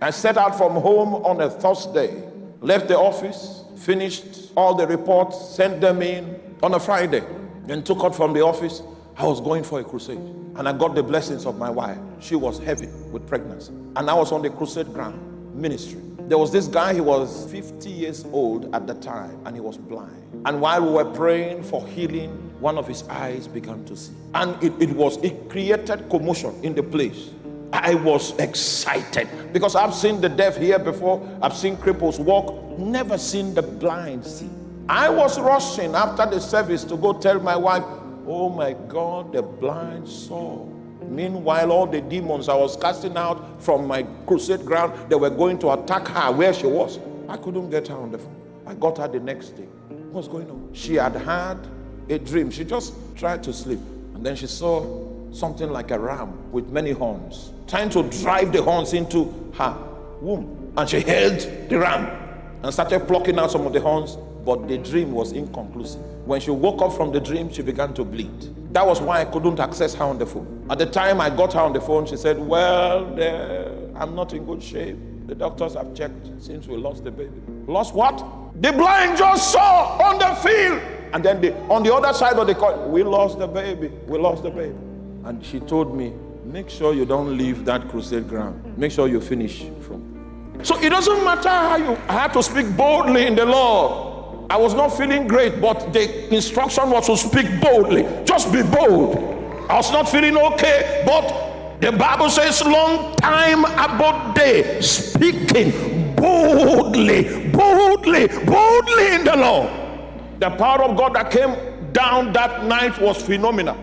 I set out from home on a Thursday, left the office, finished all the reports, sent them in on a Friday, then took out from the office. I was going for a crusade, and I got the blessings of my wife. She was heavy with pregnancy, and I was on the crusade ground ministry. There was this guy, he was 50 years old at the time, and he was blind. And while we were praying for healing, one of his eyes began to see. And it created commotion in the place. I was excited because I've seen the deaf here before. I've seen cripples walk, never seen the blind see. I was rushing after the service to go tell my wife, oh my God, the blind saw. Meanwhile, all the demons I was casting out from my crusade ground, they were going to attack her where she was. I couldn't get her on the phone. I got her the next day. What's going on? She had had a dream. She just tried to sleep, and then she saw something like a ram with many horns trying to drive the horns into her womb, and she held the ram and started plucking out some of the horns, but the dream was inconclusive. When she woke up from the dream, she began to bleed. That was why I couldn't access her on the phone. At the time I got her on the phone, she said, well, I'm not in good shape. The doctors have checked since we lost the baby. Lost what? The blind just saw on the field. And then on the other side of the coin, we lost the baby. We lost the baby. And she told me, make sure you don't leave that crusade ground. Make sure you finish from. So it doesn't matter how I had to speak boldly in the Lord. I was not feeling great, but the instruction was to speak boldly. Just be bold. I was not feeling okay, but the Bible says long time about day, speaking boldly in the Lord. The power of God that came down that night was phenomenal.